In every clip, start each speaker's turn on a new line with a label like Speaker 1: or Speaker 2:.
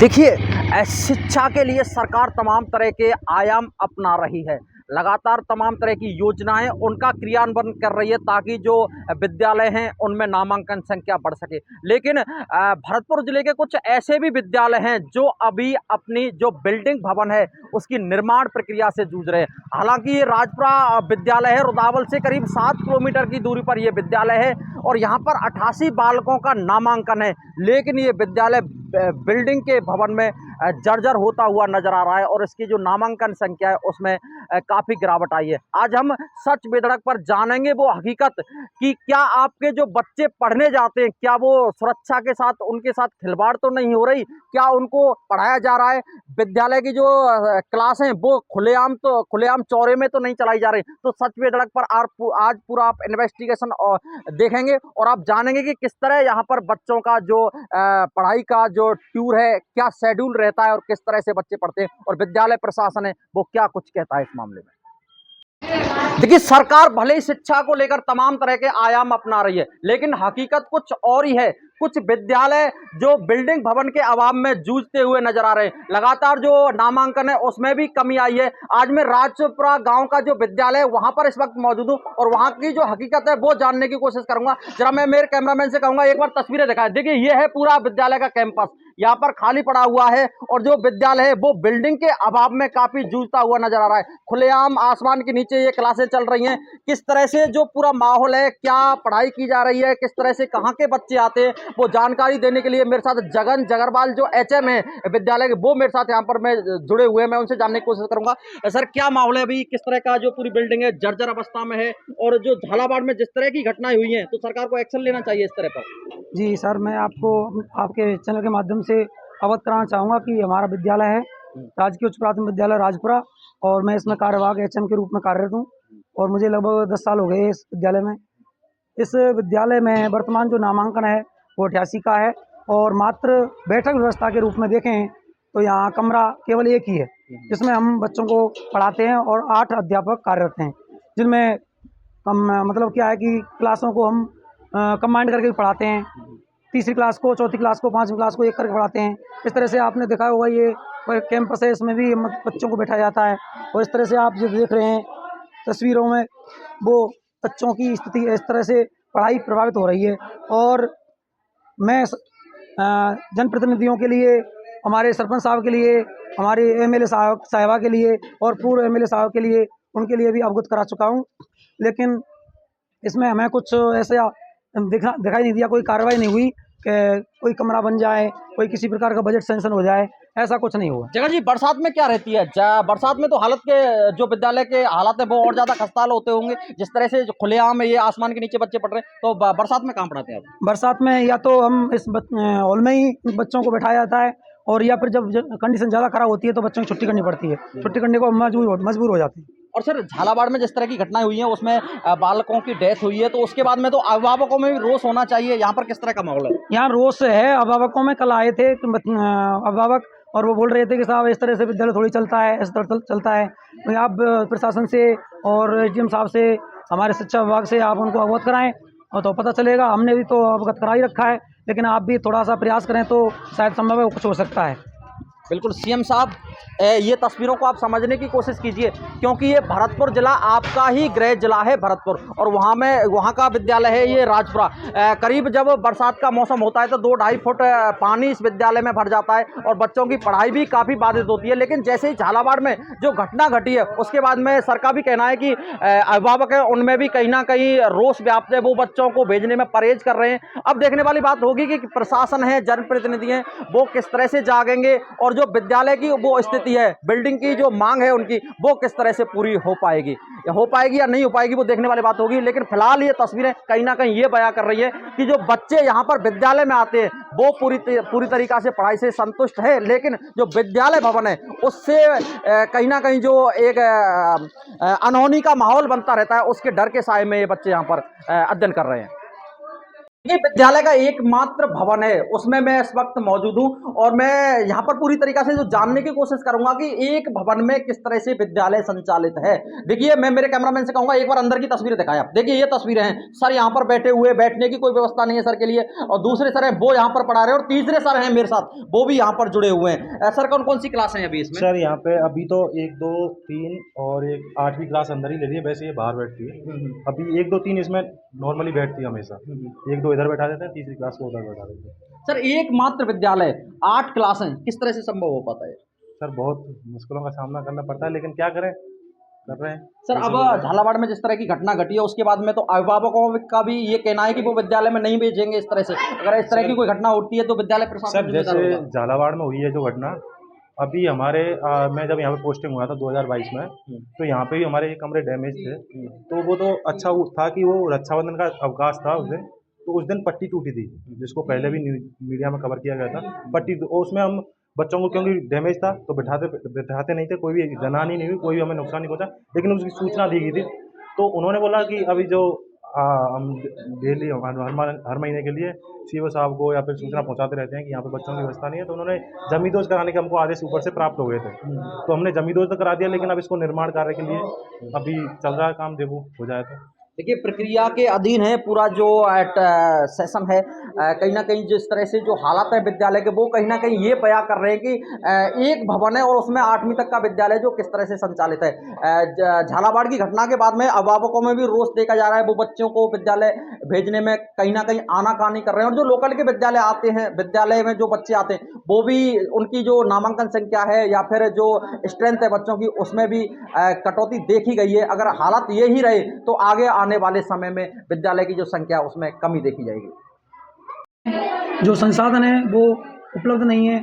Speaker 1: देखिए, शिक्षा के लिए सरकार तमाम तरह के आयाम अपना रही है। लगातार तमाम तरह की योजनाएँ उनका क्रियान्वयन कर रही है ताकि जो विद्यालय हैं उनमें नामांकन संख्या बढ़ सके। लेकिन भरतपुर ज़िले के कुछ ऐसे भी विद्यालय हैं जो अभी अपनी जो बिल्डिंग भवन है उसकी निर्माण प्रक्रिया से जूझ रहे हैं। हालाँकि ये राजपुरा विद्यालय है, रुदावल से करीब 7 किलोमीटर की दूरी पर ये विद्यालय है और यहाँ पर 88 बालकों का नामांकन है। लेकिन ये विद्यालय बिल्डिंग के भवन में जर्जर होता हुआ नजर आ रहा है और इसकी जो नामांकन संख्या है उसमें काफी गिरावट आई है। आज हम सच बेधड़क पर जानेंगे वो हकीकत कि क्या आपके जो बच्चे पढ़ने जाते हैं क्या वो सुरक्षा के साथ उनके साथ खिलवाड़ तो नहीं हो रही, क्या उनको पढ़ाया जा रहा है, विद्यालय की जो क्लास हैं वो खुलेआम चौरे में तो नहीं चलाई जा रही। तो सच बेधड़क पर आज पूरा आप इन्वेस्टिगेशन देखेंगे और आप जानेंगे कि किस तरह यहाँ पर बच्चों का जो पढ़ाई का जो टूर है क्या शेड्यूल रहता है और किस तरह से बच्चे पढ़ते हैं और विद्यालय प्रशासन है वो क्या कुछ कहता है इस मामले में। देखिए, सरकार भले ही शिक्षा को लेकर तमाम तरह के आयाम अपना रही है लेकिन हकीकत कुछ और ही है। कुछ विद्यालय जो बिल्डिंग भवन के अभाव में जूझते हुए नजर आ रहे हैं। लगातार जो नामांकन है उसमें भी कमी आई है। आज मैं राजपुरा गांव का जो विद्यालय है वहां पर इस वक्त मौजूद हूं और वहां की जो हकीकत है वो जानने की कोशिश करूंगा। जरा मैं मेरे कैमरामैन से कहूंगा एक बार तस्वीरें दिखाएं। देखिए, ये है पूरा विद्यालय का कैंपस, यहाँ पर खाली पड़ा हुआ है और जो विद्यालय है वो बिल्डिंग के अभाव में काफी जूझता हुआ नजर आ रहा है। खुलेआम आसमान के नीचे ये क्लासें चल रही हैं। किस तरह से जो पूरा माहौल है, क्या पढ़ाई की जा रही है, किस तरह से कहाँ के बच्चे आते हैं, वो जानकारी देने के लिए मेरे साथ जगन जगरवाल जो एचएम है विद्यालय के वो मेरे साथ यहाँ पर मैं जुड़े हुए हैं। मैं उनसे जानने की कोशिश करूंगा। सर, क्या माहौल है अभी, किस तरह का जो पूरी बिल्डिंग है जर्जर अवस्था में है और जो झालावाड़ में जिस तरह की घटनाएं हुई हैं तो सरकार को एक्शन लेना चाहिए इस तरह पर।
Speaker 2: जी सर, मैं आपको आपके चैनल के माध्यम से अवगत कराना चाहूँगा कि हमारा विद्यालय है राजकीय उच्च प्राथमिक विद्यालय राजपुरा और मैं इसमें कार्यवाहक एचएम के रूप में कार्यरत हूँ और मुझे लगभग 10 साल हो गए इस विद्यालय में। इस विद्यालय में वर्तमान जो नामांकन है वो 88 का है और मात्र बैठक व्यवस्था के रूप में देखें तो यहाँ कमरा केवल एक ही है जिसमें हम बच्चों को पढ़ाते हैं और 8 अध्यापक कार्यरत हैं, जिनमें मतलब क्या है कि क्लासों को हम कंबाइंड करके भी पढ़ाते हैं। तीसरी क्लास को, चौथी क्लास को, पाँचवीं क्लास को एक करके पढ़ाते हैं। इस तरह से आपने देखा होगा ये कैंपस है, इसमें भी बच्चों को बैठाया जाता है और इस तरह से आप जो देख रहे हैं तस्वीरों में वो बच्चों की स्थिति इस तरह से पढ़ाई प्रभावित हो रही है। और मैं जनप्रतिनिधियों के लिए, हमारे सरपंच साहब के लिए, हमारे एमएलए साहिबा के लिए और पूर्व एमएलए साहब के लिए, उनके लिए भी अवगत करा चुका हूँ। लेकिन इसमें हमें कुछ ऐसे दिखाई नहीं दिया, कोई कार्रवाई नहीं हुई कि कोई कमरा बन जाए, कोई किसी प्रकार का बजट सेंक्शन हो जाए, ऐसा कुछ नहीं हुआ।
Speaker 1: जगह जी, बरसात में क्या रहती है? बरसात में तो हालत के जो विद्यालय के हालात है वो और ज्यादा खस्ताहाल होते होंगे। जिस तरह से जो खुलेआम है ये आसमान के नीचे बच्चे पढ़ रहे हैं तो बरसात में कहाँ पढ़ाते हैं आप?
Speaker 2: बरसात में या तो हम इस हॉल में ही बच्चों को बैठाया जाता है और या फिर जब कंडीशन ज़्यादा खराब होती है तो बच्चों की छुट्टी करनी पड़ती है। छुट्टी करने को मजबूर हो जाते हैं।
Speaker 1: और सर, झालावाड़ में जिस तरह की घटनाएं हुई हैं उसमें बालकों की डेथ हुई है तो उसके बाद में तो अभिभावकों में भी रोष होना चाहिए। यहाँ पर किस तरह का माहौल है?
Speaker 2: यहाँ रोष है अभिभावकों में। कल आए थे अभिभावक और वो बोल रहे थे कि साहब इस तरह से विद्यालय थोड़ी चलता है, इस तरह चलता है। तो आप प्रशासन से और एसडीएम साहब से, हमारे शिक्षा विभाग से आप उनको अवगत कराएं और तो पता चलेगा। हमने भी तो अवगत करा ही रखा है लेकिन आप भी थोड़ा सा प्रयास करें तो शायद संभव है कुछ हो सकता है।
Speaker 1: बिल्कुल सीएम साहब, ये तस्वीरों को आप समझने की कोशिश कीजिए क्योंकि ये भरतपुर जिला आपका ही गृह जिला है भरतपुर और वहाँ का विद्यालय है ये राजपुरा। करीब जब बरसात का मौसम होता है तो 2-2.5 फुट पानी इस विद्यालय में भर जाता है और बच्चों की पढ़ाई भी काफ़ी बाधित होती है। लेकिन जैसे ही झालावाड़ में जो घटना घटी है उसके बाद में सर का भी कहना है कि अभिभावक है उनमें भी कहीं ना कहीं रोष व्याप्त है, वो बच्चों को भेजने में परहेज कर रहे हैं। अब देखने वाली बात होगी कि प्रशासन है, जनप्रतिनिधि हैं, वो किस तरह से जागेंगे और जो विद्यालय की वो स्थिति है, बिल्डिंग की जो मांग है उनकी, वो किस तरह से पूरी हो पाएगी या नहीं हो पाएगी, वो देखने वाली बात होगी। लेकिन फिलहाल ये तस्वीरें कहीं ना कहीं ये बयां कर रही है कि जो बच्चे यहाँ पर विद्यालय में आते हैं वो पूरी तरीका से पढ़ाई से संतुष्ट है, लेकिन जो विद्यालय भवन है उससे कहीं ना कहीं जो एक अनहोनी का माहौल बनता रहता है उसके डर के साए में ये बच्चे यहाँ पर अध्ययन कर रहे हैं। ये विद्यालय का एकमात्र भवन है, उसमें मैं इस वक्त मौजूद हूँ और मैं यहाँ पर पूरी तरीक़ा से जो जानने की कोशिश करूँगा कि एक भवन में किस तरह से विद्यालय संचालित है। देखिए, मैं मेरे कैमरामैन से कहूँगा एक बार अंदर की तस्वीरें दिखाएँ आप। देखिए, ये तस्वीरें हैं। सर यहाँ पर बैठे हुए, बैठने की कोई व्यवस्था नहीं है सर के लिए और दूसरे सर हैं, वो यहाँ पर पढ़ा रहे हैं और तीसरे सर हैं मेरे साथ, वो भी यहाँ पर जुड़े हुए हैं। सर कौन-कौन सी क्लास हैं अभी इसमें?
Speaker 3: सर यहाँ पे अभी तो 1, 2, 3 और एक 8वीं क्लास अंदर ही ले रही है, वैसे ये बाहर बैठती है। अभी 1, 2, 3 इसमें नॉर्मली बैठती है हमेशा। 1, 2 इधर बैठा देते हैं, तीसरी क्लास को उधर बैठा देते हैं।
Speaker 1: सर एकमात्र विद्यालय, 8 क्लासें, किस तरह से संभव हो पाता है?
Speaker 3: सर बहुत मुश्किलों का सामना करना पड़ता है, लेकिन क्या करें, कर रहे हैं।
Speaker 1: सर अब झालावाड़ में जिस तरह की घटना घटी है उसके बाद में तो अभिभावकों का भी ये कहना है कि वो विद्यालय में नहीं भेजेंगे इस तरह से। अगर इस तरह की कोई घटना होती है तो विद्यालय प्रशासन
Speaker 3: सर जैसे झालावाड़ में हुई है जो घटना, अभी हमारे मैं जब यहाँ पे पोस्टिंग हुआ था 2022 में, तो यहाँ पे भी हमारे ये कमरे डैमेज थे। तो वो तो अच्छा था कि वो रक्षाबंधन का अवकाश था उस दिन, तो उस दिन पट्टी टूटी थी, जिसको पहले भी मीडिया में कवर किया गया था। पट्टी और उसमें हम बच्चों को, क्योंकि डैमेज था तो बिठाते नहीं थे, कोई भी जनहानि नहीं हुई, कोई भी हमें नुकसान नहीं पहुंचा, लेकिन उसकी सूचना दी गई थी। तो उन्होंने बोला कि अभी जो हम डेली हर महीने के लिए सीओ साहब को या फिर सूचना पहुंचाते रहते हैं कि यहाँ पे बच्चों की व्यवस्था नहीं है, तो उन्होंने जमींदोज कराने के हमको आदेश ऊपर से प्राप्त हो गए थे। तो हमने जमींदोज तो करा दिया, लेकिन अब इसको निर्माण कार्य के लिए अभी चल रहा है काम, देखो हो जाए तो।
Speaker 1: देखिए प्रक्रिया के अधीन है पूरा जो सेशन है। कहीं ना कहीं जिस तरह से जो हालात है विद्यालय के वो कहीं ना कहीं ये बयां कर रहे हैं कि एक भवन है और उसमें 8वीं तक का विद्यालय जो किस तरह से संचालित है। झालावाड़ की घटना के बाद में अभिभावकों में भी रोष देखा जा रहा है, वो बच्चों को विद्यालय भेजने में कहीं ना कहीं आनाकानी कर रहे हैं और जो लोकल के विद्यालय आते हैं, विद्यालय में जो बच्चे आते हैं वो भी उनकी जो नामांकन संख्या है या फिर जो स्ट्रेंथ है बच्चों की उसमें भी कटौती देखी गई है। अगर हालात ये ही रहे तो आगे आने वाले समय में विद्यालय की जो संख्या उसमें कमी देखी जाएगी।
Speaker 2: जो संसाधन है वो उपलब्ध नहीं है।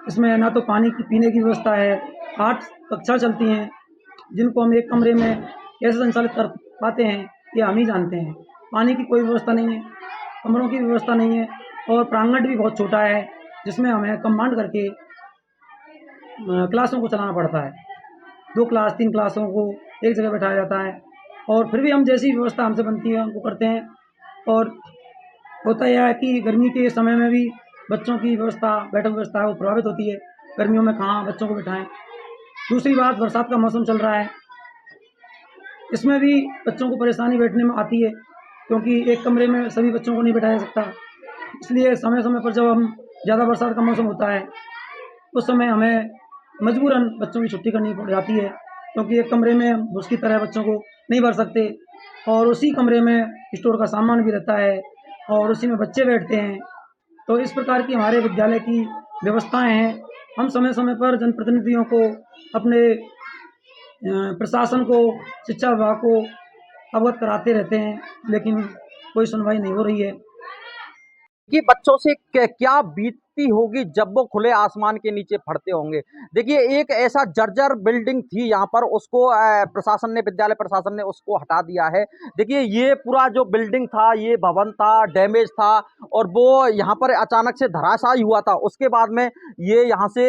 Speaker 2: इसमें ना तो पानी की पीने की व्यवस्था है। 8 कक्षा चलती हैं, जिनको हम एक कमरे में कैसे संचालित कर पाते हैं ये हम ही जानते हैं। पानी की कोई व्यवस्था नहीं है, कमरों की व्यवस्था नहीं है और प्रांगण भी बहुत छोटा है, जिसमें हमें कमांड करके क्लासों को चलाना पड़ता है। 2 क्लास 3 क्लासों को एक जगह बैठाया जाता है और फिर भी हम जैसी व्यवस्था हमसे बनती है उनको करते हैं। और होता यह है कि गर्मी के समय में भी बच्चों की व्यवस्था, बैठक व्यवस्था है वो प्रभावित होती है। गर्मियों में कहाँ बच्चों को बिठाएं। दूसरी बात, बरसात का मौसम चल रहा है, इसमें भी बच्चों को परेशानी बैठने में आती है, क्योंकि एक कमरे में सभी बच्चों को नहीं बिठाया जा सकता। इसलिए समय समय पर जब हम ज़्यादा बरसात का मौसम होता है उस समय हमें मजबूरन बच्चों की छुट्टी करनी पड़ जाती है, क्योंकि एक कमरे में उसकी तरह बच्चों को नहीं भर सकते और उसी कमरे में स्टोर का सामान भी रहता है और उसी में बच्चे बैठते हैं। तो इस प्रकार की हमारे विद्यालय की व्यवस्थाएं हैं। हम समय समय पर जनप्रतिनिधियों को, अपने प्रशासन को, शिक्षा विभाग को अवगत कराते रहते हैं, लेकिन कोई सुनवाई नहीं हो रही है।
Speaker 1: कि बच्चों से क्या बीतती होगी जब वो खुले आसमान के नीचे पढ़ते होंगे। देखिए एक ऐसा जर्जर बिल्डिंग थी यहाँ पर, उसको प्रशासन ने, विद्यालय प्रशासन ने उसको हटा दिया है। देखिए ये पूरा जो बिल्डिंग था, ये भवन था, डैमेज था और वो यहाँ पर अचानक से धराशायी हुआ था। उसके बाद में ये यहाँ से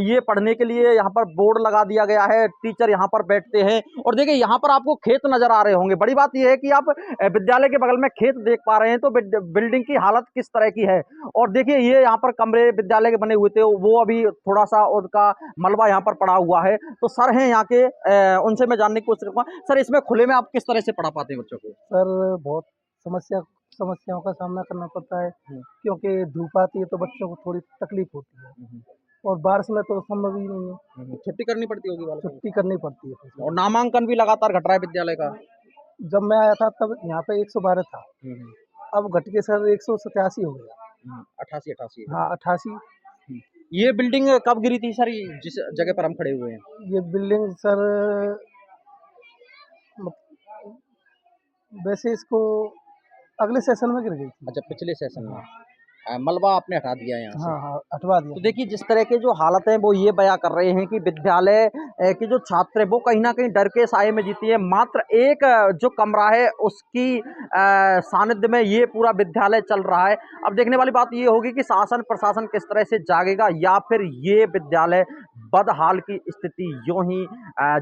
Speaker 1: ये पढ़ने के लिए यहाँ पर बोर्ड लगा दिया गया है, टीचर यहाँ पर बैठते हैं और देखिए यहाँ पर आपको खेत नजर आ रहे होंगे। बड़ी बात यह है कि आप विद्यालय के बगल में खेत देख पा रहे हैं, तो बिल्डिंग की हालत किस तरह की है। और देखिए ये यहाँ पर कमरे विद्यालय के बने हुए थे, वो अभी थोड़ा सा उनका मलबा यहाँ पर पड़ा हुआ है। तो सर हैं यहाँ के, उनसे मैं जानने की कोशिश करूँगा। सर इसमें खुले में आप किस तरह से पढ़ा पाते हैं बच्चों को?
Speaker 4: सर बहुत समस्याओं का सामना करना पड़ता है, क्योंकि धूप आती है तो बच्चों को थोड़ी तकलीफ होती है और बारिश में तो संभव ही नहीं है।
Speaker 1: छुट्टी करनी पड़ती होगी वालों को।
Speaker 4: छुट्टी करनी पड़ती है फिर।
Speaker 1: और नामांकन भी लगातार घट रहा है विद्यालय का।
Speaker 4: जब मैं आया था तब यहाँ पे 112 था, अब घट के सर 187 हो गया।
Speaker 1: 88
Speaker 4: हाँ 88।
Speaker 1: ये बिल्डिंग कब गिरी थी सर, जिस जगह पर हम खड़े हुए हैं?
Speaker 4: ये बिल्डिंग सर वैसे इसको अगले सेशन में गिर गई थी।
Speaker 1: अच्छा, पिछले सेशन में मलबा आपने हटा दिया यहाँ से।
Speaker 4: हाँ हाँ हटवा दिया।
Speaker 1: तो देखिए जिस तरह के जो हालत हैं वो ये बयां कर रहे हैं कि विद्यालय के जो छात्र हैं वो कहीं ना कहीं डर के साए में जीती है। मात्र एक जो कमरा है उसकी सानिध्य में ये पूरा विद्यालय चल रहा है। अब देखने वाली बात ये होगी कि शासन प्रशासन किस तरह से जागेगा या फिर ये विद्यालय बदहाल की स्थिति यूं ही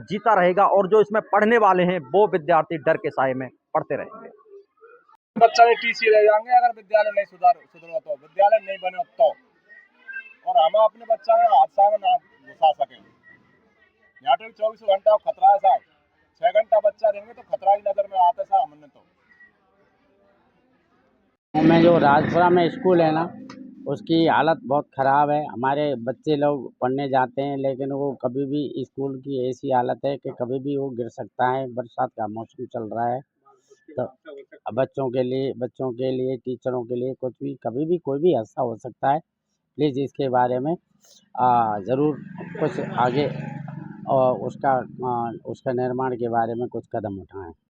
Speaker 1: जीता रहेगा और जो इसमें पढ़ने वाले हैं वो विद्यार्थी डर के साए में पढ़ते रहेंगे।
Speaker 5: बच्चा ने टीसी ले जाएंगे अगर विद्यालय नहीं सुधरो तो, विद्यालय नहीं बने तो। और हम अपने बच्चा में हादसा में ना घुसा सके। यहाँ तो 24 घंटा खतरा है साहब। 6 घंटा बच्चा रहेंगे तो खतरा ही नजर में आता है साहब हमने तो।
Speaker 6: में जो राजपुरा में स्कूल है ना, उसकी हालत बहुत ख़राब है। हमारे बच्चे लोग पढ़ने जाते हैं, लेकिन वो कभी भी स्कूल की ऐसी हालत है कि कभी भी वो गिर सकता है। बरसात का मौसम चल रहा है, तो बच्चों के लिए टीचरों के लिए कुछ भी कभी भी कोई भी हादसा हो सकता है। प्लीज़ इसके बारे में ज़रूर कुछ आगे और उसका निर्माण के बारे में कुछ कदम उठाएं।